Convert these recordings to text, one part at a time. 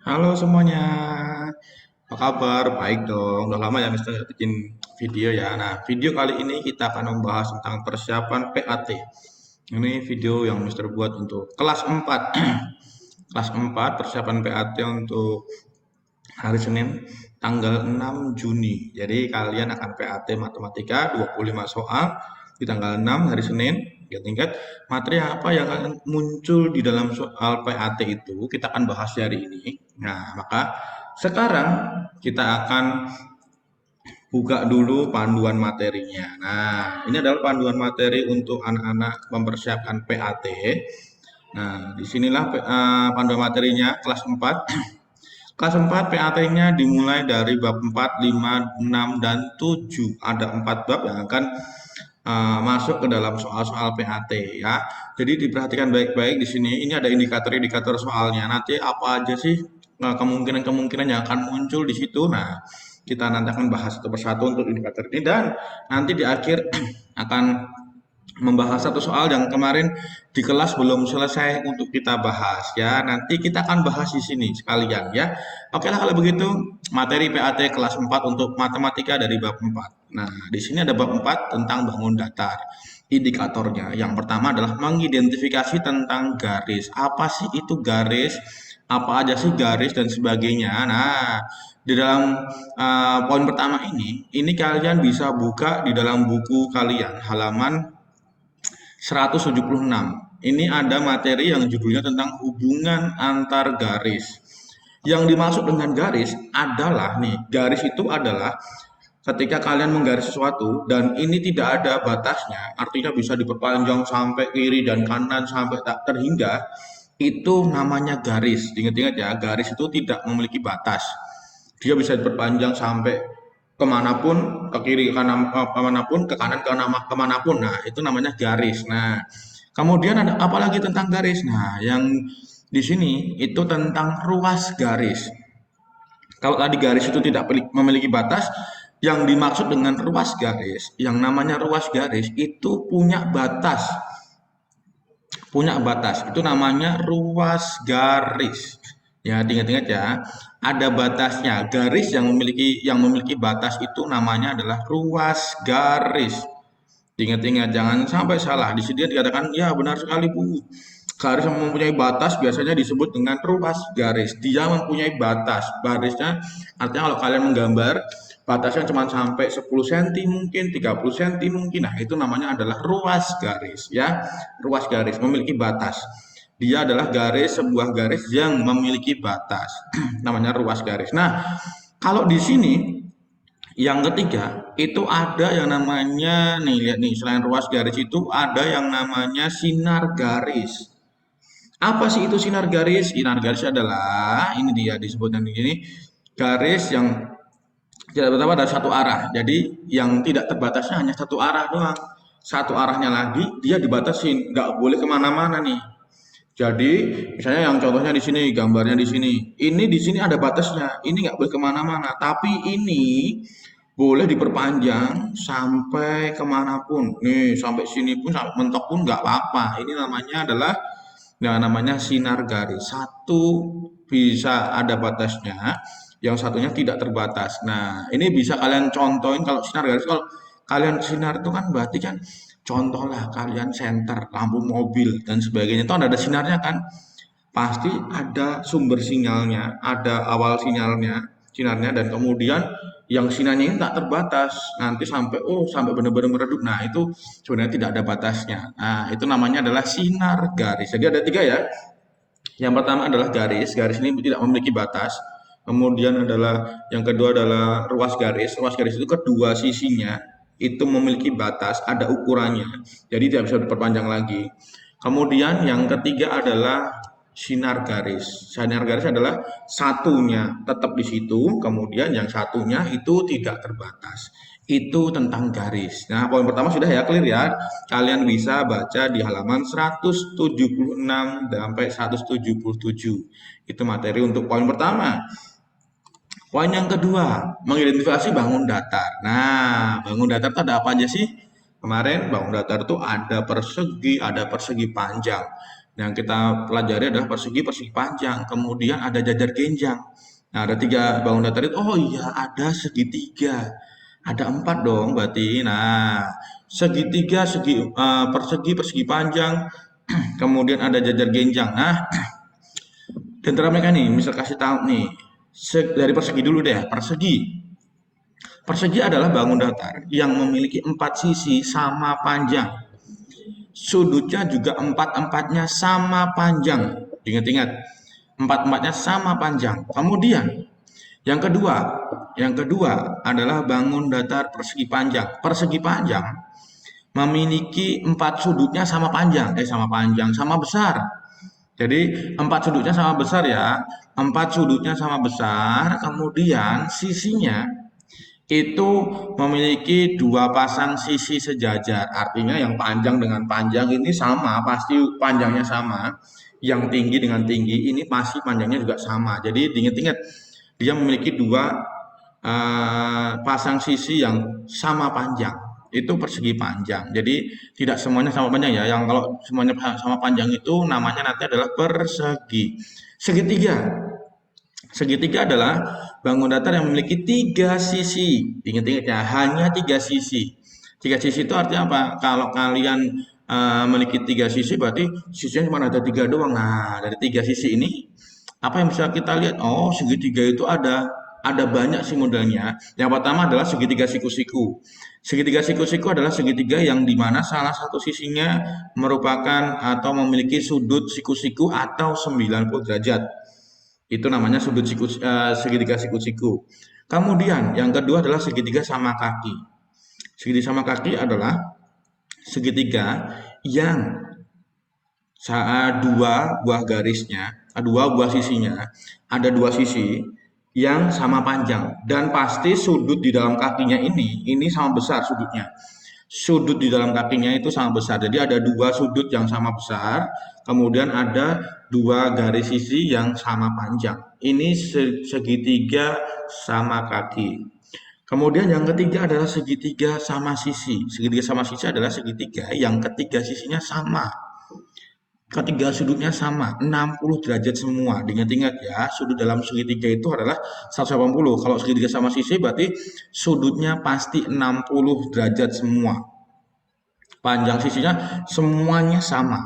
Halo semuanya, apa kabar? Baik dong. Udah lama ya Mister nggak bikin video ya. Nah, video kali ini kita akan membahas tentang persiapan PAT. Ini video yang Mister buat untuk kelas 4. Kelas 4 persiapan PAT untuk hari Senin tanggal 6 Juni. Jadi kalian akan PAT matematika 25 soal di tanggal 6 hari Senin. Ya, tingkat materi apa yang akan muncul di dalam soal PAT itu kita akan bahas hari ini. Nah, maka sekarang kita akan buka dulu panduan materinya. Nah, ini adalah panduan materi untuk anak-anak mempersiapkan PAT. Nah, disinilah panduan materinya kelas 4. Kelas 4 PAT-nya dimulai dari bab 4, 5, 6, dan 7. Ada 4 bab yang akan masuk ke dalam soal-soal PAT ya. Jadi diperhatikan baik-baik di sini. Ini ada indikator-indikator soalnya. Nanti apa aja sih kemungkinan-kemungkinan yang akan muncul di situ. Nah, kita nanti akan bahas satu persatu untuk indikator ini dan nanti di akhir akan membahas satu soal yang kemarin di kelas belum selesai untuk kita bahas ya. Nanti kita akan bahas di sini sekalian ya. Oke lah kalau begitu materi PAT kelas 4 untuk matematika dari bab 4. Nah, di sini ada bab 4 tentang bangun datar. Indikatornya. Yang pertama adalah mengidentifikasi tentang garis. Apa sih itu garis? Apa aja sih garis dan sebagainya. Nah, di dalam poin pertama ini kalian bisa buka di dalam buku kalian halaman 176. Ini ada materi yang judulnya tentang hubungan antar garis. Yang dimaksud dengan garis adalah nih, garis itu adalah ketika kalian menggaris sesuatu dan ini tidak ada batasnya, artinya bisa diperpanjang sampai kiri dan kanan sampai tak terhingga, itu namanya garis. Ingat-ingat ya, garis itu tidak memiliki batas. Dia bisa diperpanjang sampai kemanapun, ke kiri, ke kanan, kemanapun, ke kanan, ke nama, kemanapun. Nah, itu namanya garis. Nah, kemudian ada apa lagi tentang garis? Nah, yang di sini itu tentang ruas garis. Kalau tadi garis itu tidak memiliki batas, yang dimaksud dengan ruas garis, yang namanya ruas garis itu punya batas. Punya batas. Itu namanya ruas garis. Ya, ingat-ingat ya. Ada batasnya. Garis yang memiliki batas itu namanya adalah ruas garis. Ingat-ingat, jangan sampai salah. Di sini dikatakan, ya benar sekali Bu. Garis yang mempunyai batas biasanya disebut dengan ruas garis. Dia mempunyai batas. Barisnya artinya kalau kalian menggambar, batasnya cuma sampai 10 cm mungkin, 30 cm mungkin. Nah, itu namanya adalah ruas garis ya. Ruas garis memiliki batas. Dia adalah sebuah garis yang memiliki batas. Namanya ruas garis. Nah, kalau di sini yang ketiga, itu ada yang namanya, nih lihat nih, selain ruas garis itu ada yang namanya sinar garis. Apa sih itu sinar garis? Sinar garis adalah, ini dia disebutkan di sini, garis yang tidak bertambah dari satu arah. Jadi yang tidak terbatasnya hanya satu arah doang. Satu arahnya lagi dia dibatasin, nggak boleh kemana-mana nih. Jadi misalnya yang contohnya di sini, gambarnya di sini. Ini di sini ada batasnya. Ini nggak boleh kemana-mana. Tapi ini boleh diperpanjang sampai kemanapun. Nih sampai sini pun sampai mentok pun nggak apa-apa. Ini namanya adalah namanya sinar garis. Satu bisa ada batasnya, yang satunya tidak terbatas. Nah, ini bisa kalian contohin kalau sinar garis. Kalau kalian sinar itu kan berarti kan contoh lah kalian senter lampu mobil dan sebagainya itu ada sinarnya kan. Pasti ada sumber sinyalnya, ada awal sinarnya dan kemudian yang sinarnya ini tak terbatas nanti sampai sampai benar-benar meredup. Nah, itu sebenarnya tidak ada batasnya. Nah, itu namanya adalah sinar garis. Jadi ada tiga ya. Yang pertama adalah garis. Garis ini tidak memiliki batas. Kemudian adalah yang kedua adalah ruas garis. Ruas garis itu kedua sisinya itu memiliki batas, ada ukurannya. Jadi tidak bisa diperpanjang lagi. Kemudian yang ketiga adalah sinar garis. Sinar garis adalah satunya tetap di situ, kemudian yang satunya itu tidak terbatas. Itu tentang garis. Nah, poin pertama sudah ya clear ya. Kalian bisa baca di halaman 176 sampai 177. Itu materi untuk poin pertama. Poin yang kedua, mengidentifikasi bangun datar. Nah, bangun datar itu ada apa aja sih? Kemarin bangun datar itu ada persegi panjang. Yang kita pelajari adalah persegi, persegi panjang, kemudian ada jajar genjang. Nah, ada 3 bangun datar itu. Oh iya, ada segitiga. Ada 4 dong berarti. Nah, segitiga, persegi, persegi panjang, kemudian ada jajar genjang. Nah, di antara mereka nih, misal kasih tahu nih, dari persegi dulu deh, persegi. Persegi adalah bangun datar yang memiliki 4 sisi sama panjang. Sudutnya juga empat-empatnya sama panjang. Ingat-ingat, empat-empatnya sama panjang. Kemudian, yang kedua adalah bangun datar persegi panjang. Persegi panjang memiliki 4 sudutnya sama panjang, sama besar. Jadi 4 sudutnya sama besar ya, 4 sudutnya sama besar. Kemudian sisinya itu memiliki 2 pasang sisi sejajar. Artinya yang panjang dengan panjang ini sama, pasti panjangnya sama. Yang tinggi dengan tinggi ini pasti panjangnya juga sama. Jadi diingat-ingat, dia memiliki 2 pasang sisi yang sama panjang. Itu persegi panjang. Jadi tidak semuanya sama panjang ya. Yang kalau semuanya sama panjang itu namanya nanti adalah persegi. Segitiga. Segitiga adalah bangun datar yang memiliki 3 sisi. Ingat-ingat ya, hanya 3 sisi. 3 sisi itu artinya apa? Kalau kalian memiliki 3 sisi, berarti sisinya cuma ada 3 doang. Nah, dari 3 sisi ini, apa yang bisa kita lihat? Oh, segitiga itu ada banyak sih modelnya. Yang pertama adalah segitiga siku-siku. Segitiga siku-siku adalah segitiga yang dimana salah satu sisinya merupakan atau memiliki sudut siku-siku atau 90 derajat. Itu namanya segitiga siku-siku. Kemudian yang kedua adalah segitiga sama kaki. Segitiga sama kaki adalah segitiga yang 2 buah garisnya, 2 buah sisinya, ada 2 sisi yang sama panjang dan pasti sudut di dalam kakinya ini sama besar sudutnya. Sudut di dalam kakinya itu sama besar. Jadi ada 2 sudut yang sama besar, kemudian ada 2 garis sisi yang sama panjang. Ini segitiga sama kaki. Kemudian yang ketiga adalah segitiga sama sisi. Segitiga sama sisi adalah segitiga yang ketiga sisinya sama. Ketiga sudutnya sama, 60 derajat semua. Ingat-ingat ya, sudut dalam segitiga itu adalah 180. Kalau segitiga sama sisi berarti sudutnya pasti 60 derajat semua. Panjang sisinya semuanya sama.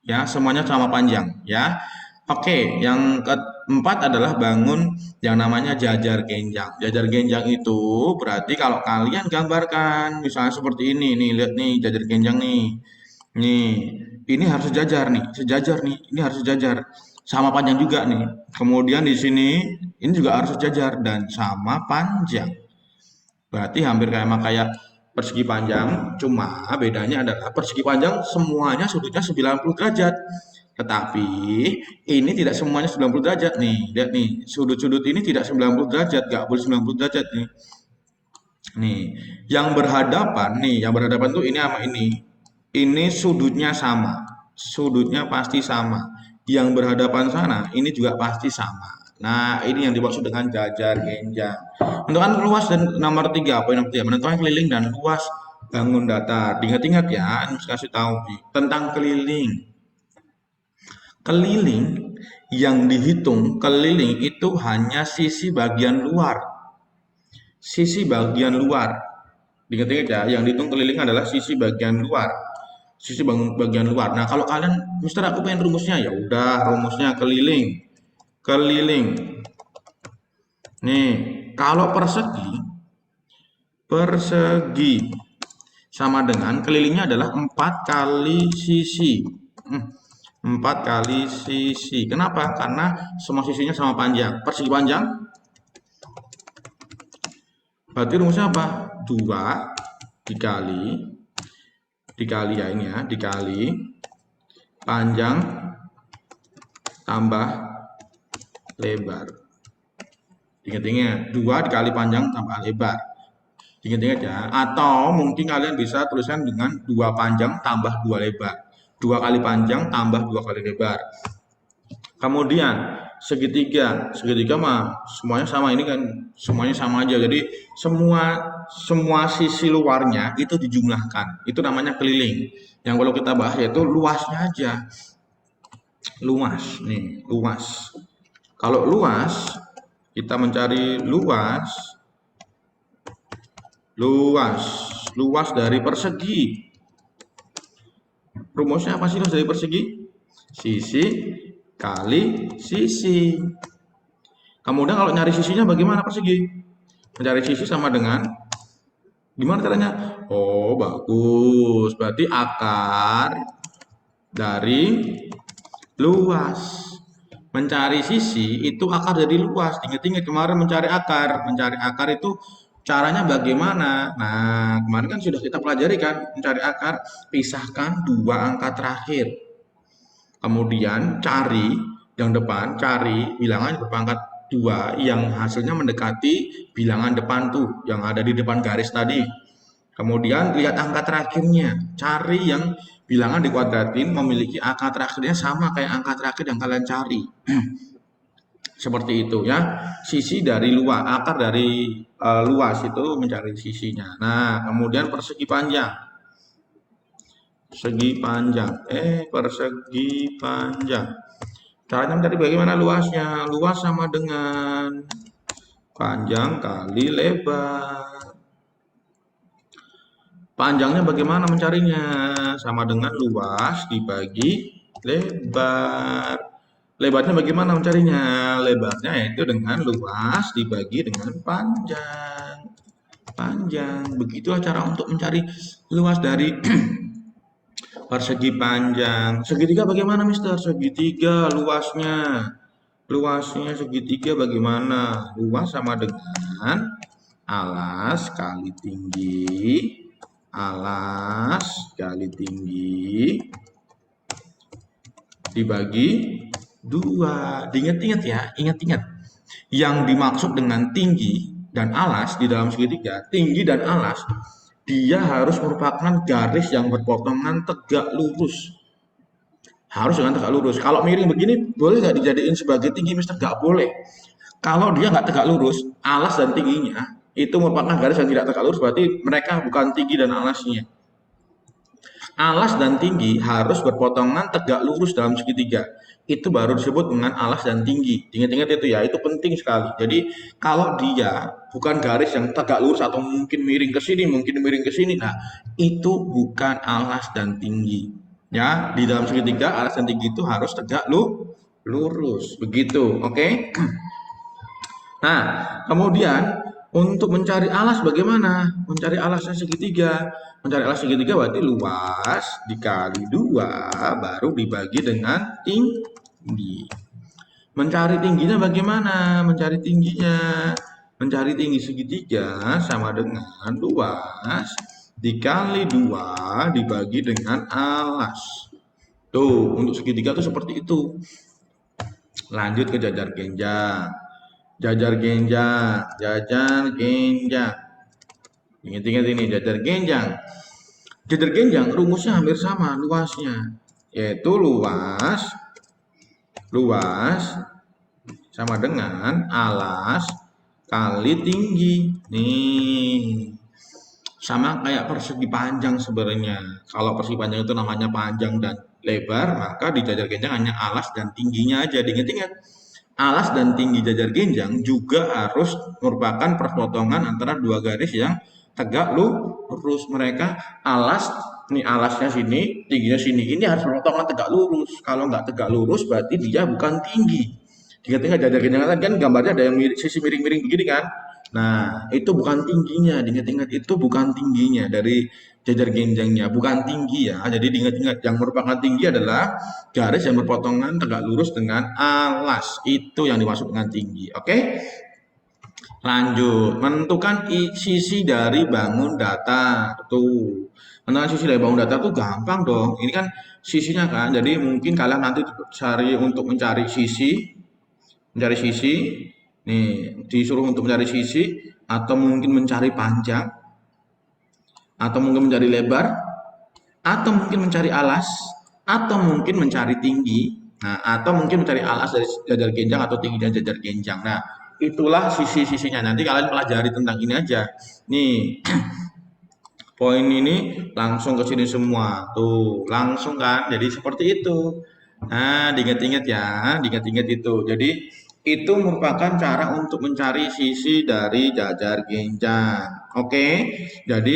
Ya, semuanya sama panjang ya. Oke, yang keempat adalah bangun yang namanya jajar genjang. Jajar genjang itu berarti kalau kalian gambarkan misalnya seperti ini nih, lihat nih jajar genjang nih. Nih, ini harus sejajar nih, ini harus sejajar. Sama panjang juga nih. Kemudian di sini ini juga harus sejajar dan sama panjang. Berarti hampir kayak persegi panjang, cuma bedanya adalah persegi panjang semuanya sudutnya 90 derajat. Tetapi ini tidak semuanya 90 derajat nih. Lihat nih, sudut-sudut ini tidak 90 derajat, nggak boleh 90 derajat nih. Nih, yang berhadapan tuh ini sama ini. Ini sudutnya sama, sudutnya pasti sama. Yang berhadapan sana, ini juga pasti sama. Nah, ini yang dimaksud dengan jajar genjang. Menentukan luas dan nomor 3, poin nomor 3, menentukan keliling dan luas bangun datar. Ingat-ingat ya, ini saya kasih tahu nih, tentang keliling. Keliling yang dihitung, keliling itu hanya sisi bagian luar. Sisi bagian luar. Ingat-ingat ya, yang dihitung keliling adalah sisi bagian luar. Sisi bagian luar. Nah, kalau kalian, Mister aku pengen rumusnya, ya udah rumusnya keliling. Keliling. Nih, kalau persegi sama dengan kelilingnya adalah 4 kali sisi. 4 kali sisi. Kenapa? Karena semua sisinya sama panjang. Persegi panjang. Berarti rumusnya apa? 2 dikali ya ini ya, dikali panjang tambah lebar. Ingat-ingat, 2 dikali panjang tambah lebar. Ingat-ingat ya, atau mungkin kalian bisa tuliskan dengan 2 panjang tambah 2 lebar. 2 kali panjang tambah 2 kali lebar. Kemudian segitiga mah semuanya sama, ini kan semuanya sama aja. Jadi semua sisi luarnya itu dijumlahkan. Itu namanya keliling. Yang kalau kita bahas yaitu luasnya aja. luas nih, luas. Kalau luas, kita mencari luas, luas dari persegi. Rumusnya apa sih luas dari persegi? Sisi kali sisi. Kemudian kalau nyari sisinya bagaimana persegi? Mencari sisi sama dengan gimana caranya? Oh, bagus. Berarti akar dari luas. Mencari sisi itu akar dari luas. Ingat-ingat kemarin mencari akar. Mencari akar itu caranya bagaimana? Nah, kemarin kan sudah kita pelajari kan mencari akar. Pisahkan dua angka terakhir. Kemudian cari yang depan, cari bilangan berpangkat 2 yang hasilnya mendekati bilangan depan tuh yang ada di depan garis tadi. Kemudian lihat angka terakhirnya, cari yang bilangan dikuadratin memiliki angka terakhirnya sama kayak angka terakhir yang kalian cari. Seperti itu ya. Sisi dari luas, akar dari luas itu mencari sisinya. Nah, kemudian persegi panjang. Persegi panjang. Caranya mencari bagaimana luasnya? Luas sama dengan panjang kali lebar. Panjangnya bagaimana mencarinya? Sama dengan luas dibagi lebar. Lebarnya bagaimana mencarinya? Lebarnya yaitu dengan luas dibagi dengan panjang. Panjang. Begitulah cara untuk mencari luas dari persegi panjang. Segitiga bagaimana, Mister? Segitiga luasnya. Luasnya segitiga bagaimana? Luas sama dengan alas kali tinggi. Alas kali tinggi dibagi 2. Diingat-ingat ya, ingat-ingat. Yang dimaksud dengan tinggi dan alas di dalam segitiga, tinggi dan alas, dia harus merupakan garis yang berpotongan tegak lurus. Harus dengan tegak lurus. Kalau miring begini, boleh nggak dijadiin sebagai tinggi, Mister? Nggak boleh. Kalau dia nggak tegak lurus, alas dan tingginya, itu merupakan garis yang tidak tegak lurus, berarti mereka bukan tinggi dan alasnya. Alas dan tinggi harus berpotongan tegak lurus dalam segitiga. Itu baru disebut dengan alas dan tinggi. Ingat-ingat itu ya, itu penting sekali. Jadi kalau dia bukan garis yang tegak lurus atau mungkin miring ke sini, mungkin miring ke sini, nah itu bukan alas dan tinggi. Ya, di dalam segitiga alas dan tinggi itu harus tegak lurus. Begitu, oke? Nah, kemudian untuk mencari alas bagaimana? Mencari alasnya segitiga. Mencari alas segitiga berarti luas dikali 2 baru dibagi dengan tinggi. Mencari tingginya bagaimana? Mencari tingginya. Mencari tinggi segitiga sama dengan luas dikali 2 dibagi dengan alas. Tuh, untuk segitiga tuh seperti itu. Lanjut ke jajar genjang. Jajar genjang. Ingat-ingat ini, jajar genjang. Jajar genjang rumusnya hampir sama luasnya, yaitu luas sama dengan alas kali tinggi. Nih, sama kayak persegi panjang sebenarnya. Kalau persegi panjang itu namanya panjang dan lebar, maka di jajar genjang hanya alas dan tingginya aja. Diingat-ingat. Alas dan tinggi jajar genjang juga harus merupakan perpotongan antara dua garis yang tegak lurus. Mereka alas, nih alasnya sini, tingginya sini. Ini harus perpotongan tegak lurus. Kalau nggak tegak lurus berarti dia bukan tinggi. Diingat-ingat jajar genjang kan gambarnya ada yang sisi miring-miring begini kan. Nah, itu bukan tingginya. Diingat-ingat itu bukan tingginya dari jajar genjangnya, bukan tinggi ya. Jadi diingat-ingat yang merupakan tinggi adalah garis yang berpotongan tegak lurus dengan alas. Itu yang dimaksud dengan tinggi. Oke? Lanjut. Menentukan sisi dari bangun datar. Tuh. Menentukan sisi dari bangun datar tuh gampang dong. Ini kan sisinya kan. Jadi mungkin kalian nanti cari untuk mencari sisi. Mencari sisi. Nih, disuruh untuk mencari sisi atau mungkin mencari panjang atau mungkin mencari lebar atau mungkin mencari alas atau mungkin mencari tinggi. Nah, atau mungkin mencari alas dari jajar genjang atau tinggi dari jajar genjang. Nah, itulah sisi-sisinya. Nanti kalian pelajari tentang ini aja. Nih, poin ini langsung ke sini semua. Tuh, langsung kan. Jadi seperti itu. Nah, diingat-ingat ya, diingat-ingat itu. Jadi, itu merupakan cara untuk mencari sisi dari jajar genjang. Oke, jadi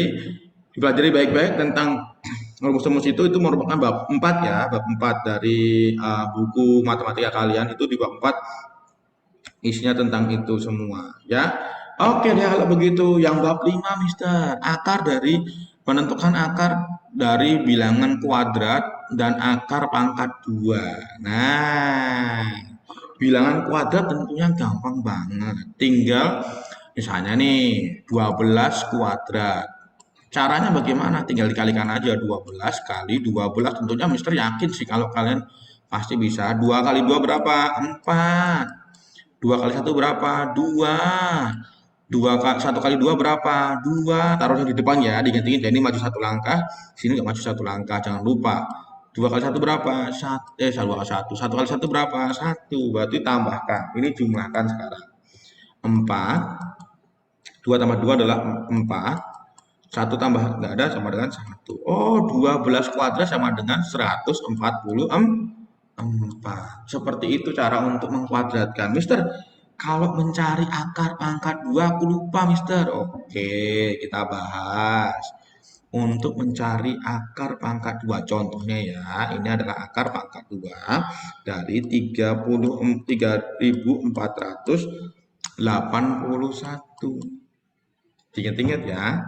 dipelajari baik-baik tentang rumus-rumus itu merupakan bab 4 ya, bab 4 dari buku matematika kalian itu di bab 4 isinya tentang itu semua ya. Oke deh kalau begitu. Yang bab 5 Mister, akar dari menentukan akar dari bilangan kuadrat dan akar pangkat 2. Nah, bilangan kuadrat tentunya gampang banget. Tinggal misalnya nih 12 kuadrat. Caranya bagaimana? Tinggal dikalikan aja 12 kali 12. Tentunya Mister yakin sih kalau kalian pasti bisa. 2 kali 2 berapa? 4. 2 kali 1 berapa? 2. 1 kali 2 berapa? 2. Taruhnya di depan ya, digantiin. Jadi maju satu langkah, sini nggak maju satu langkah, jangan lupa. 2 kali 1 berapa? 1 kali 1. 1 kali 1 berapa? 1. Berarti tambahkan. Ini jumlahkan sekarang. 4. 2 tambah 2 adalah 4. 1 tambah nggak ada sama dengan 1. Oh, 12 kuadrat sama dengan 144. Seperti itu cara untuk mengkuadratkan. Mister, kalau mencari akar pangkat 2 aku lupa, Mister. Oke, kita bahas. Untuk mencari akar pangkat 2 contohnya ya, ini adalah akar pangkat 2 dari 3481. Ingat-ingat ya.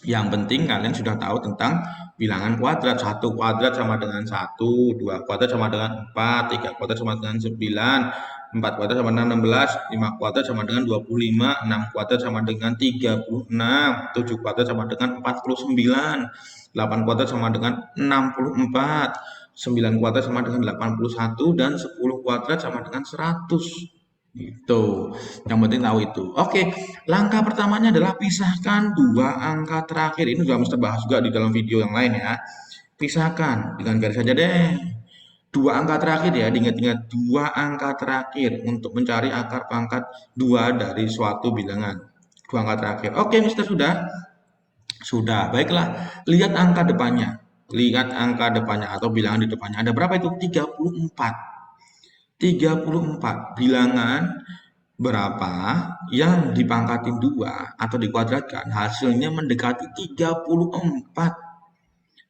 Yang penting kalian sudah tahu tentang bilangan kuadrat. 1 kuadrat sama dengan 1, 2 kuadrat sama dengan 4, 3 kuadrat sama dengan 9, 4 kuadrat sama dengan 16, 5 kuadrat sama dengan 25, 6 kuadrat sama dengan 36, 7 kuadrat sama dengan 49, 8 kuadrat sama dengan 64, 9 kuadrat sama dengan 81, dan 10 kuadrat sama dengan 100. Gitu. Yang penting tahu itu. Oke, langkah pertamanya adalah pisahkan dua angka terakhir. Ini sudah mesti bahas juga di dalam video yang lain ya. Pisahkan dengan garis saja deh. Dua angka terakhir ya, diingat-ingat dua angka terakhir untuk mencari akar pangkat dua dari suatu bilangan. Dua angka terakhir. Oke, Mister sudah. Sudah. Baiklah, lihat angka depannya. Lihat angka depannya atau bilangan di depannya. Ada berapa itu? 34. 34 bilangan berapa yang dipangkatin 2 atau dikuadratkan hasilnya mendekati 34.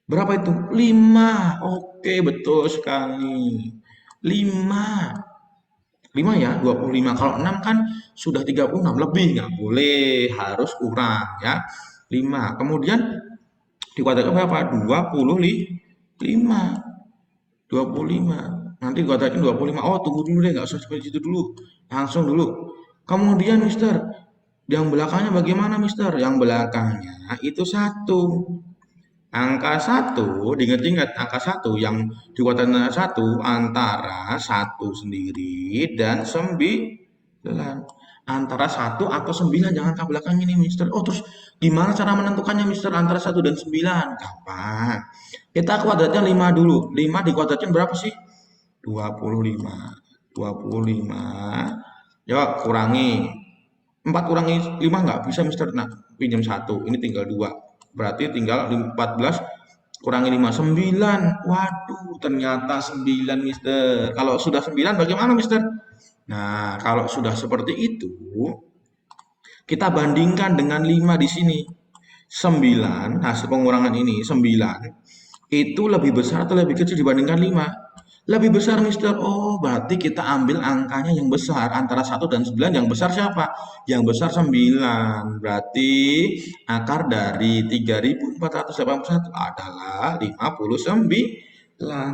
Berapa itu? 5. Oke, betul sekali. 5. 5 ya, 25. Kalau 6 kan sudah 36. Lebih nggak boleh, harus kurang ya. 5. Kemudian dikuadratkan berapa? 25. 25. Nanti kuadratkan 25. Oh, tunggu dulu deh, nggak usah seperti itu dulu. Langsung dulu. Kemudian, Mister, yang belakangnya bagaimana, Mister? Yang belakangnya itu 1. Angka 1, diingat-ingat angka 1 yang dikuadratkan 1 antara 1 sendiri dan 9. Antara 1 atau 9, jangan ke belakang ini, Mister. Oh, terus gimana cara menentukannya, Mister, antara 1 dan 9? Gampang. Kita kuadratnya 5 dulu. 5 dikuadratkan berapa sih? 25. 25. Yuk, kurangi. 4 kurangi 5 nggak bisa, Mister. Nah, pinjam 1. Ini tinggal 2. Berarti tinggal 14 kurangi 5. 9. Waduh, ternyata 9, Mister. Kalau sudah 9 bagaimana, Mister? Nah, kalau sudah seperti itu, kita bandingkan dengan 5 di sini. 9, hasil pengurangan ini, 9, itu lebih besar atau lebih kecil dibandingkan 5? Lebih besar, Mister. Oh, berarti kita ambil angkanya yang besar. Antara 1 dan 9, yang besar siapa? Yang besar 9. Berarti akar dari 3481 adalah 59.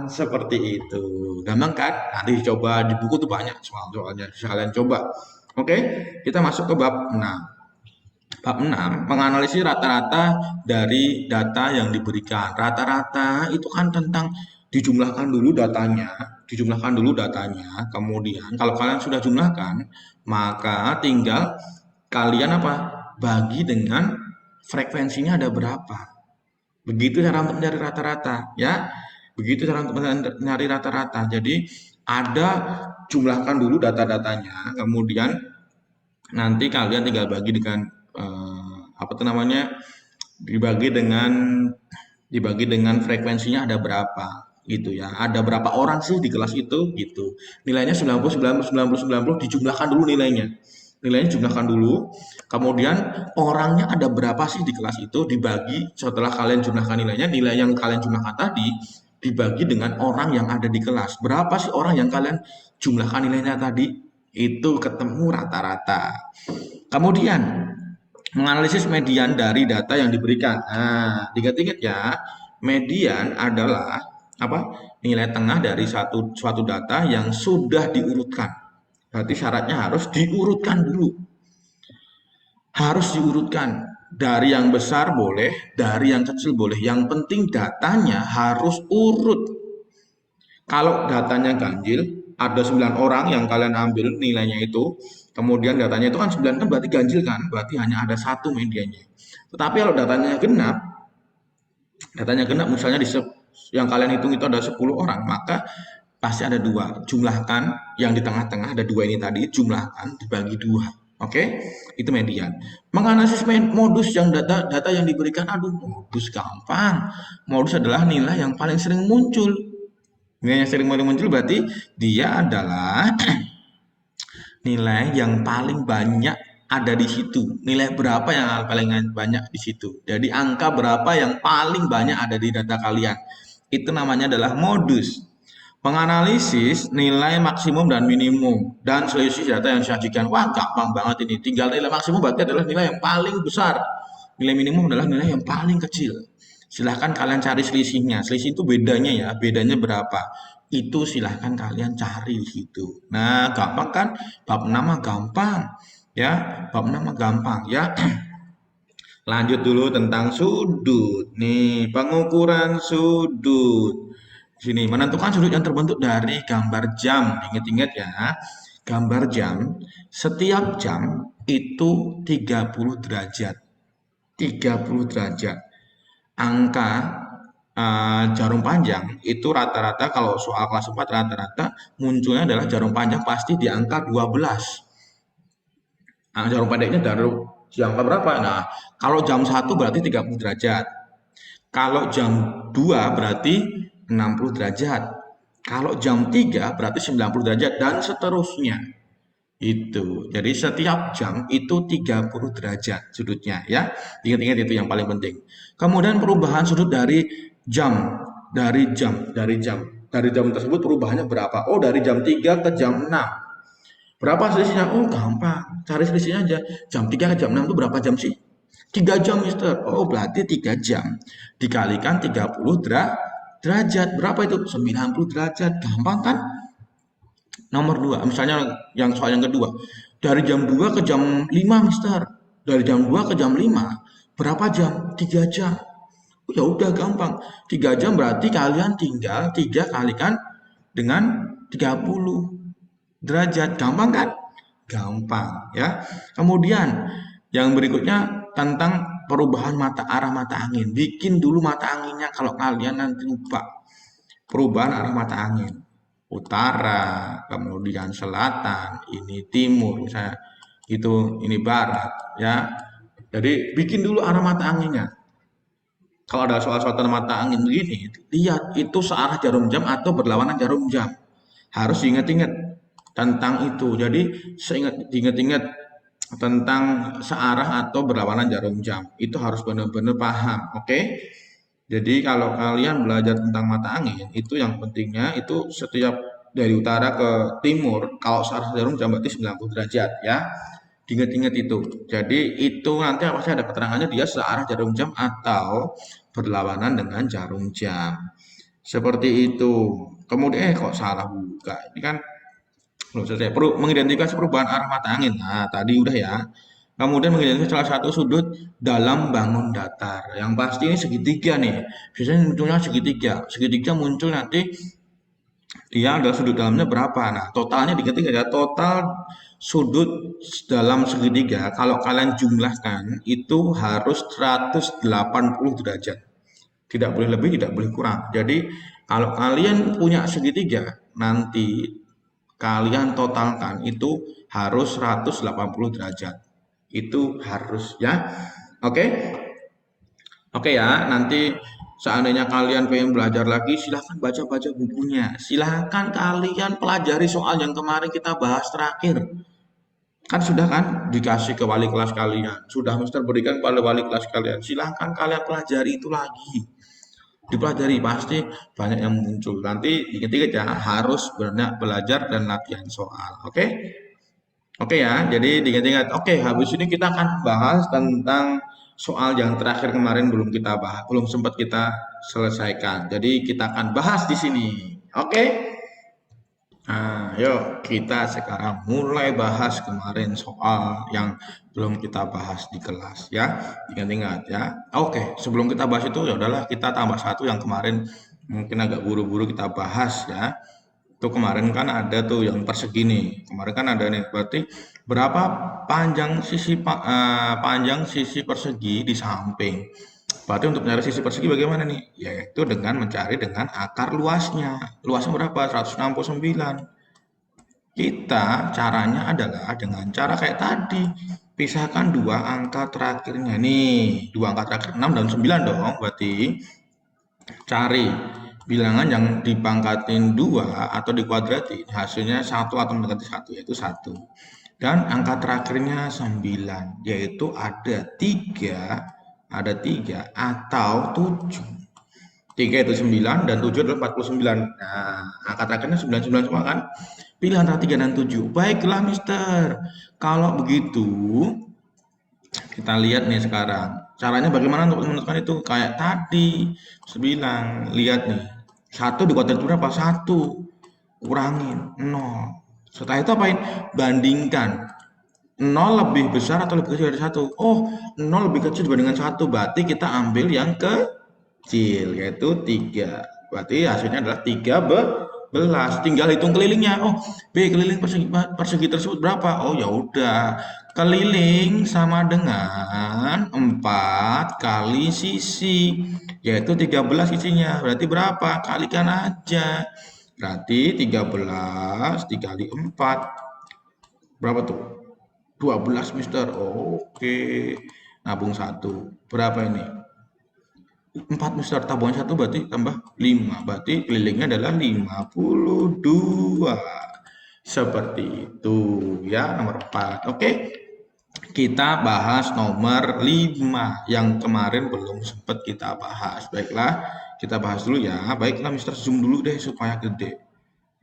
Seperti itu. Gampang kan? Nanti coba di buku tuh banyak soal-soalnya. Bisa kalian coba. Oke, kita masuk ke bab 6. Bab 6 menganalisis rata-rata dari data yang diberikan. Rata-rata itu kan tentang dijumlahkan dulu datanya. Kemudian kalau kalian sudah jumlahkan, maka tinggal kalian apa? Bagi dengan frekuensinya ada berapa. Begitu cara untuk mencari rata-rata, ya. Begitu cara untuk mencari rata-rata. Jadi ada jumlahkan dulu data-datanya, kemudian nanti kalian tinggal bagi dengan apa tuh namanya, dibagi dengan frekuensinya ada berapa. gitu ya. Ada berapa orang sih di kelas itu gitu. Nilainya 90, 90, 90, 90 dijumlahkan dulu nilainya. Nilainya jumlahkan dulu. Kemudian orangnya ada berapa sih di kelas itu dibagi setelah kalian jumlahkan nilainya, nilai yang kalian jumlahkan tadi dibagi dengan orang yang ada di kelas. Berapa sih orang yang kalian jumlahkan nilainya tadi? Itu ketemu rata-rata. Kemudian menganalisis median dari data yang diberikan. Nah, diingat-ingat ya, median adalah apa? Nilai tengah dari suatu data yang sudah diurutkan. Berarti syaratnya harus diurutkan dulu. Harus diurutkan. Dari yang besar boleh, dari yang kecil boleh. Yang penting datanya harus urut. Kalau datanya ganjil, ada 9 orang yang kalian ambil nilainya itu, kemudian datanya itu kan 9 kan berarti ganjil kan, berarti hanya ada satu medianya. Tetapi kalau datanya genap misalnya yang kalian hitung itu ada 10 orang, maka pasti ada dua. Jumlahkan yang di tengah-tengah ada dua ini tadi, jumlahkan dibagi dua. Oke, itu median. Menganalisis modus yang data yang diberikan, aduh modus gampang. Modus adalah nilai yang paling sering muncul. Nilai yang sering muncul berarti dia adalah nilai yang paling banyak ada di situ. Nilai berapa yang paling banyak di situ. Jadi angka berapa yang paling banyak ada di data kalian. Itu namanya adalah modus. Menganalisis nilai maksimum dan minimum dan selisih data yang disajikan. Wah, gampang banget ini. Tinggal nilai maksimum berarti adalah nilai yang paling besar. Nilai minimum adalah nilai yang paling kecil. Silahkan kalian cari selisihnya. Selisih itu bedanya ya, bedanya berapa. Itu silahkan kalian cari di situ. Nah, gampang kan? Bab 6 mah gampang. Ya, bab 6 mah gampang ya. Lanjut dulu tentang sudut. Nih, pengukuran sudut. Sini, menentukan sudut yang terbentuk dari gambar jam. Ingat-ingat ya, gambar jam, setiap jam itu 30 derajat. 30 derajat. Angka jarum panjang itu rata-rata kalau soal kelas 4 rata-rata munculnya adalah jarum panjang pasti di angka 12. Jarum pendeknya di angka berapa? Nah, kalau jam 1 berarti 30 derajat. Kalau jam 2 berarti 60 derajat. Kalau jam 3 berarti 90 derajat dan seterusnya. Itu. Jadi setiap jam itu 30 derajat sudutnya ya. Ingat-ingat itu yang paling penting. Kemudian perubahan sudut dari jam tersebut perubahannya berapa? Oh, dari jam 3 ke jam 6. Berapa selisihnya? Oh, gampang. Cari selisihnya aja. Jam 3 ke jam 6 itu berapa jam sih? 3 jam, Mister. Oh, berarti 3 jam dikalikan 30 derajat. Berapa itu? 90 derajat. Gampang kan? Nomor 2, misalnya yang soal yang kedua. Dari jam 2 ke jam 5, Mister. Dari jam 2 ke jam 5. Berapa jam? 3 jam. Oh, ya udah gampang. 3 jam berarti kalian tinggal 3 kalikan dengan 30 derajat. Gampang kan? Gampang ya. Kemudian yang berikutnya tentang perubahan arah mata angin. Bikin dulu mata anginnya kalau kalian nanti lupa. Perubahan arah mata angin. Utara, kemudian selatan, ini timur, misalnya itu ini barat ya. Jadi bikin dulu arah mata anginnya. Kalau ada soal-soal tentang mata angin begini, lihat itu searah jarum jam atau berlawanan jarum jam. Harus diingat-ingat tentang itu. Jadi diingat-ingat tentang searah atau berlawanan jarum jam. Itu harus benar-benar paham, oke? Jadi kalau kalian belajar tentang mata angin, itu yang pentingnya itu setiap dari utara ke timur, kalau searah jarum jam berarti 90 derajat ya. Ingat-ingat itu. Jadi itu nanti pasti ada keterangannya dia searah jarum jam atau berlawanan dengan jarum jam. Seperti itu. Kemudian kok salah buka. Ini kan belum selesai. Perlu mengidentifikasi perubahan arah mata angin. Nah, tadi udah ya. Kemudian mengidentifikasi salah satu sudut dalam bangun datar. Yang pasti ini segitiga nih. Biasanya munculnya segitiga. Segitiga muncul nanti dia adalah sudut dalamnya berapa. Nah, totalnya diketiga ya. Total sudut dalam segitiga kalau kalian jumlahkan itu harus 180 derajat. Tidak boleh lebih, tidak boleh kurang. Jadi kalau kalian punya segitiga, nanti kalian totalkan itu harus 180 derajat. Itu harus ya. Oke? Oke ya, nanti Seandainya kalian pengen belajar lagi, silahkan baca-baca bukunya. Silahkan kalian pelajari soal yang kemarin kita bahas terakhir. Kan sudah kan dikasih ke wali kelas kalian. Sudah Mister berikan pada wali kelas kalian. Silahkan kalian pelajari itu lagi. Dipelajari pasti banyak yang muncul. Nanti ingat-ingat ya, harus banyak belajar dan latihan soal. Oke? Oke ya, jadi diingat-ingat. Oke, habis ini kita akan bahas tentang soal yang terakhir kemarin belum kita bahas, belum sempat kita selesaikan. Jadi kita akan bahas di sini. Oke? Nah, yuk kita sekarang mulai bahas kemarin soal yang belum kita bahas di kelas ya. Ingat-ingat ya. Oke, sebelum kita bahas itu ya udahlah kita tambah satu yang kemarin mungkin agak buru-buru kita bahas ya. Itu kemarin kan ada tuh yang persegi nih. Kemarin kan ada nih. Berarti berapa panjang sisi persegi di samping? Berarti untuk mencari sisi persegi bagaimana nih? Yaitu dengan mencari dengan akar luasnya. Luasnya berapa? 169. Kita caranya adalah dengan cara kayak tadi. Pisahkan dua angka terakhirnya nih. Dua angka terakhir 6 dan 9 dong. Berarti cari bilangan yang dipangkatin 2 atau dikuadratin. Hasilnya 1 atau mendekati 1 yaitu 1. Dan angka terakhirnya 9 yaitu ada 3 atau 7. 3 itu 9 dan 7 adalah 49. Nah, angka terakhirnya 99 semua kan? Pilih antara 3 dan 7. Baiklah, Mister. Kalau begitu, kita lihat nih sekarang. Caranya bagaimana untuk menentukan itu? Kayak tadi, 9. Lihat nih. 1 dikuadratin berapa? 1. Kurangin 0. Setelah itu apain? Bandingkan. 0 lebih besar atau lebih kecil dari 1? Oh, 0 lebih kecil dibandingkan 1. Berarti kita ambil yang kecil, yaitu 3. Berarti hasilnya adalah 13. Tinggal hitung kelilingnya. Oh, keliling persegi tersebut berapa? Oh, ya udah. Keliling sama dengan 4 kali sisi, yaitu 13 sisinya. Berarti berapa? Kalikan aja. Berarti 13 dikali 4. Berapa tuh? 12, Mister. Oke. Nabung 1. Berapa ini? 4, Mister. Tabungan 1 berarti tambah 5. Berarti kelilingnya adalah 52. Seperti itu ya, nomor 4. Oke. Kita bahas nomor 5 yang kemarin belum sempat kita bahas. Baiklah, kita bahas dulu ya. Baiklah, Mister zoom dulu deh supaya gede.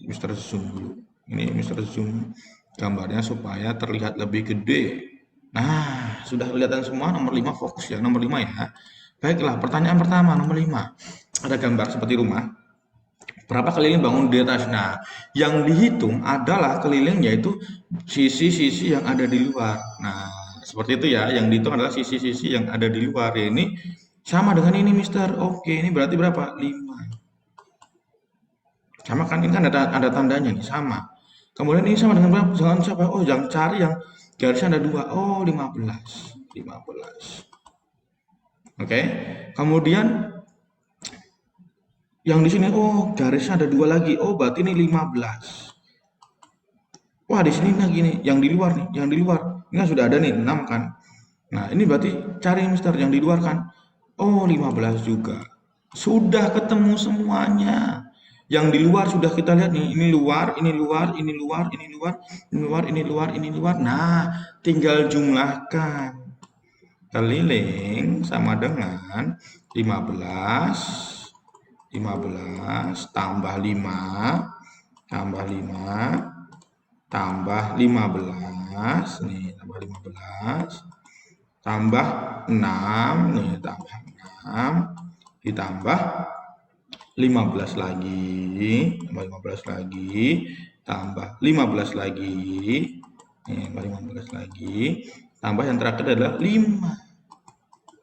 Mister zoom dulu. Ini Mister zoom gambarnya supaya terlihat lebih gede. Nah, sudah kelihatan semua. Nomor 5 fokus ya, nomor 5 ya. Baiklah, pertanyaan pertama nomor 5. Ada gambar seperti rumah. Berapa keliling bangun di atas? Nah, yang dihitung adalah keliling yaitu sisi-sisi yang ada di luar. Nah, seperti itu ya. Yang dihitung adalah sisi-sisi yang ada di luar. Ya, ini sama dengan ini, Mister. Oke, ini berarti berapa? 5. Sama kan? Ini kan ada tandanya nih, sama. Kemudian ini sama dengan berapa? Jangan siapa? Oh, jangan cari yang garisnya ada 2. Oh, 15. 15. Oke. Kemudian yang di sini, oh garisnya ada 2 lagi. Oh berarti ini 15. Wah di sini lagi nih, yang di luar nih, yang di luar. Ini kan sudah ada nih 6 kan. Nah ini berarti cari Mister yang di luar kan. Oh 15 juga. Sudah ketemu semuanya. Yang di luar sudah kita lihat nih, ini luar, ini luar, ini luar, ini luar, ini luar, ini luar, ini luar. Nah tinggal jumlahkan. Keliling sama dengan 15 tambah 5 tambah 5 tambah 15 nih tambah 15 tambah 6 nih tambah 6 ditambah 15 lagi tambah 15 lagi tambah 15 lagi nih tambah 15 lagi tambah yang terakhir adalah 5.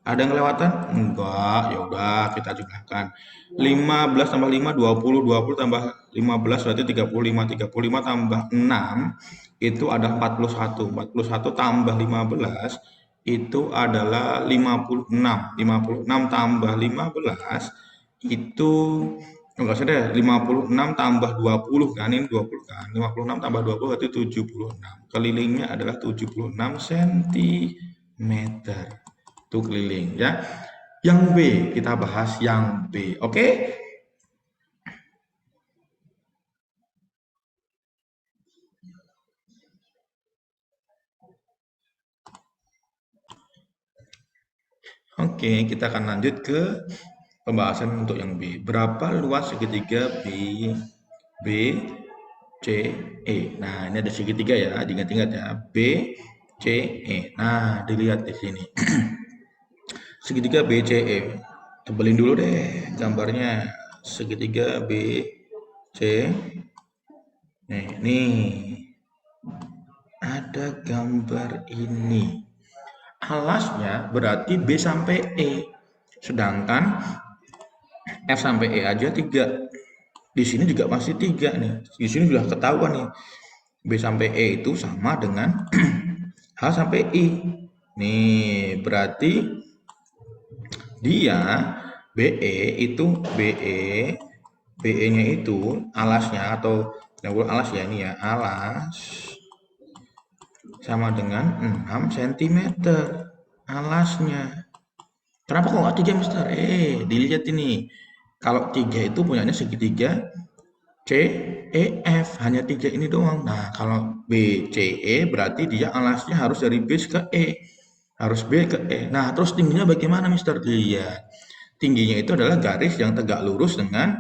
Ada yang kelewatan? Enggak, ya udah kita jumlahkan. 15 tambah 5 20, 20 tambah 15 berarti 35, 35 tambah 6 itu ada 41. 41 tambah 15 itu adalah 56. 56 tambah 15 itu enggak usah deh, 56 tambah 20 kan, ini 20 kan. 56 tambah 20 berarti 76. Kelilingnya adalah 76 cm. Itu keliling ya. Yang B, kita bahas yang B. Oke? Oke, kita akan lanjut ke pembahasan untuk yang B. Berapa luas segitiga B, C, E? Nah, ini ada segitiga ya, diingat-ingat ya. B, C, E. Nah, dilihat di sini. Segitiga B, C, E. Tebelin dulu deh gambarnya. Segitiga B, C. Nih, ada gambar ini. Alasnya berarti B sampai E. Sedangkan F sampai E aja 3. Di sini juga masih 3 nih. Di sini sudah ketahuan nih. B sampai E itu sama dengan H sampai I. Nih, berarti dia BE itu BE-nya itu alasnya atau yang alas ya ini ya, alas sama dengan 6 cm alasnya. Kenapa kok nggak 3, Mister? Dilihat ini. Kalau 3 itu punyanya segitiga C, E, F. Hanya 3 ini doang. Nah, kalau B, C, E berarti dia alasnya harus dari B ke E. Harus B ke E. Nah, terus tingginya bagaimana, Mister? Iya. Tingginya itu adalah garis yang tegak lurus dengan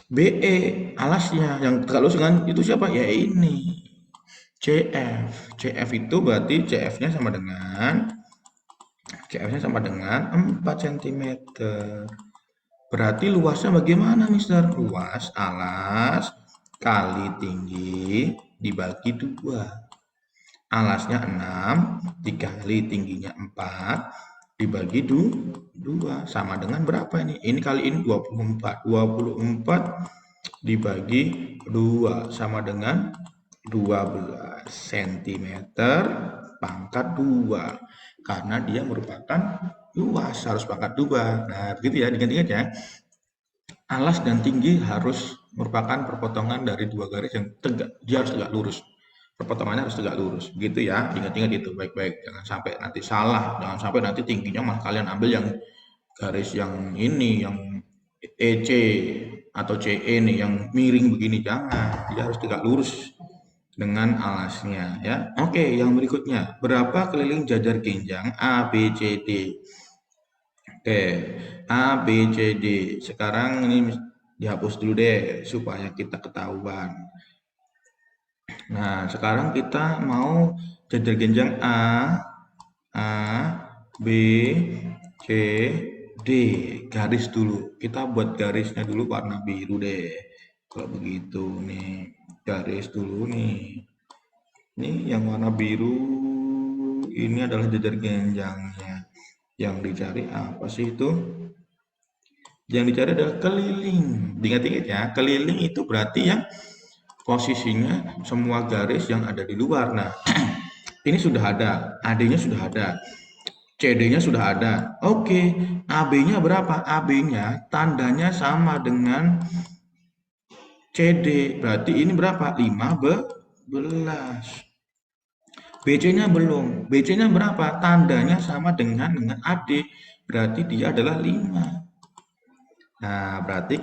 BE. Alasnya yang tegak lurus dengan itu siapa? Ya ini. CF. CF itu berarti CF-nya sama dengan CF-nya sama dengan 4 cm. Berarti luasnya bagaimana, Mister? Luas alas kali tinggi dibagi 2. Alasnya 6 dikali tingginya 4 dibagi 2 sama dengan berapa ini? Ini kali ini 24. 24 dibagi 2 sama dengan 12 cm pangkat 2. Karena dia merupakan luas, harus pangkat 2. Nah, begitu ya, diingat-ingat ya. Alas dan tinggi harus merupakan perpotongan dari dua garis yang tegak, dia harus tegak lurus. Perpotongannya harus tegak lurus, gitu ya. Ingat-ingat itu baik-baik, jangan sampai nanti salah, jangan sampai nanti tingginya malah kalian ambil yang garis yang ini, yang EC atau CE nih, yang miring begini, jangan. Dia harus tegak lurus dengan alasnya ya. Oke, yang berikutnya, berapa keliling jajar genjang A, B, C, D? Oke, A, B, C, D. Sekarang ini dihapus dulu deh supaya kita ketahuan. Nah, sekarang kita mau jajar genjang A, B, C, D. Garis dulu. Kita buat garisnya dulu warna biru deh. Kalau begitu nih, garis dulu nih. Ini yang warna biru ini adalah jajar genjangnya. Yang dicari apa sih itu? Yang dicari adalah keliling. Diingat-ingat ya, keliling itu berarti yang posisinya semua garis yang ada di luar. Nah, ini sudah ada, AD-nya sudah ada, CD-nya sudah ada. Oke, AB-nya berapa? AB-nya tandanya sama dengan CD. Berarti ini berapa? 15. BC-nya belum. BC-nya berapa? Tandanya sama dengan AD. Berarti dia adalah 5. Nah, berarti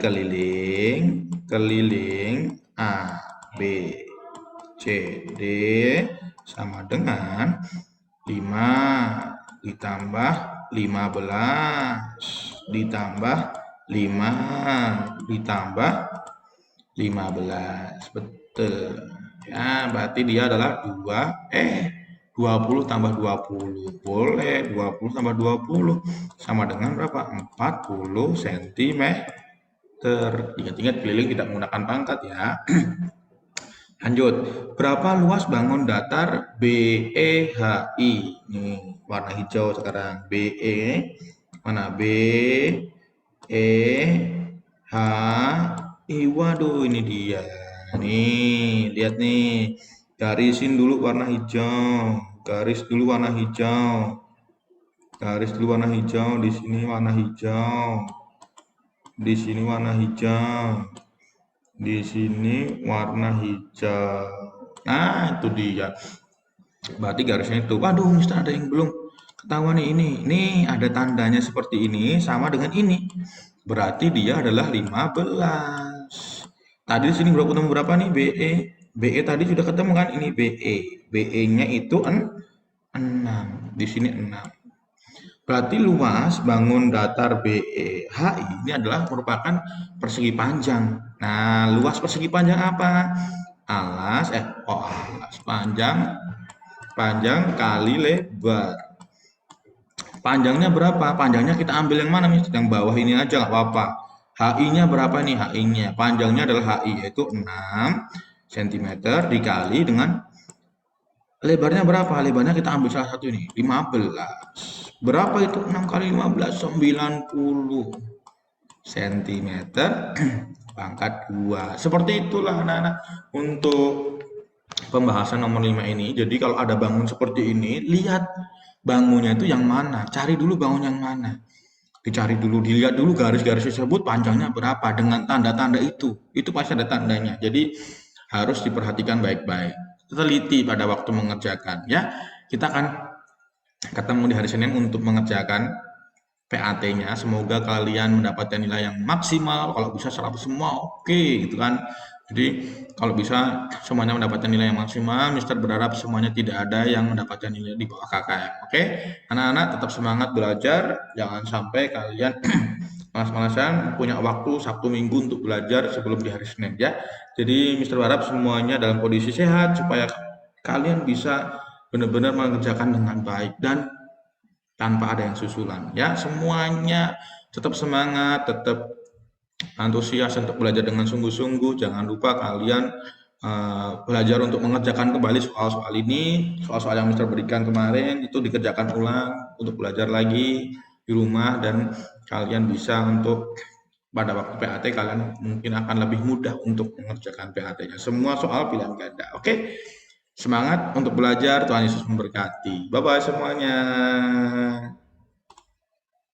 keliling A, B, C, D sama dengan 5 ditambah 15 ditambah 5 ditambah 15. Betul. Ya, berarti dia adalah 20 tambah 20. Boleh, 20 tambah 20 sama dengan berapa? 40 cm. Ingat-ingat keliling tidak menggunakan pangkat ya. Lanjut. Berapa luas bangun datar BEHI? Nih, warna hijau sekarang. BE mana? BEHI. Waduh, ini dia. Nih, lihat nih. Garisin dulu warna hijau. Garis dulu warna hijau. Garis dulu warna hijau. Di sini warna hijau. Di sini warna hijau. Di sini warna hijau. Nah, itu dia. Berarti garisnya itu. Waduh, Mister ada yang belum ketahuan nih ini ada tandanya seperti ini sama dengan ini. Berarti dia adalah 15. Tadi di sini berapa ketemu berapa nih BE? BE tadi sudah ketemu kan ini BE. BE-nya itu 6. Di sini 6. Berarti luas bangun datar BEHI ini adalah merupakan persegi panjang. Nah, luas persegi panjang apa? Alas panjang panjang kali lebar. Panjangnya berapa? Panjangnya kita ambil yang mana nih? Yang bawah ini aja nggak apa-apa. HI-nya berapa nih? HI-nya. Panjangnya adalah HI yaitu 6 cm dikali dengan lebarnya berapa? Lebarnya kita ambil salah satu ini, 15. Berapa itu? 6 kali 15, 90 cm pangkat 2. Seperti itulah anak-anak untuk pembahasan nomor 5 ini. Jadi kalau ada bangun seperti ini, lihat bangunnya itu yang mana. Cari dulu bangun yang mana. Dicari dulu, dilihat dulu garis-garis tersebut panjangnya berapa dengan tanda-tanda itu. Itu pasti ada tandanya. Jadi harus diperhatikan baik-baik. Teliti pada waktu mengerjakan ya. Kita akan ketemu di hari Senin untuk mengerjakan PAT-nya. Semoga kalian mendapatkan nilai yang maksimal. Kalau bisa 100 semua oke gitu kan. Jadi kalau bisa semuanya mendapatkan nilai yang maksimal. Mister berharap semuanya tidak ada yang mendapatkan nilai di bawah KKM. Oke, anak-anak tetap semangat belajar. Jangan sampai kalian malas-malasan punya waktu Sabtu Minggu untuk belajar sebelum di hari Senin ya. Jadi Mister berharap semuanya dalam kondisi sehat supaya kalian bisa benar-benar mengerjakan dengan baik dan tanpa ada yang susulan ya. Semuanya tetap semangat, tetap antusias untuk belajar dengan sungguh-sungguh. Jangan lupa kalian belajar untuk mengerjakan kembali soal-soal ini, soal-soal yang Mister berikan kemarin itu dikerjakan ulang untuk belajar lagi di rumah dan kalian bisa untuk pada waktu PAT kalian mungkin akan lebih mudah untuk mengerjakan PAT-nya. Semua soal pilihan ganda. Oke? Semangat untuk belajar, Tuhan Yesus memberkati. Bye-bye semuanya.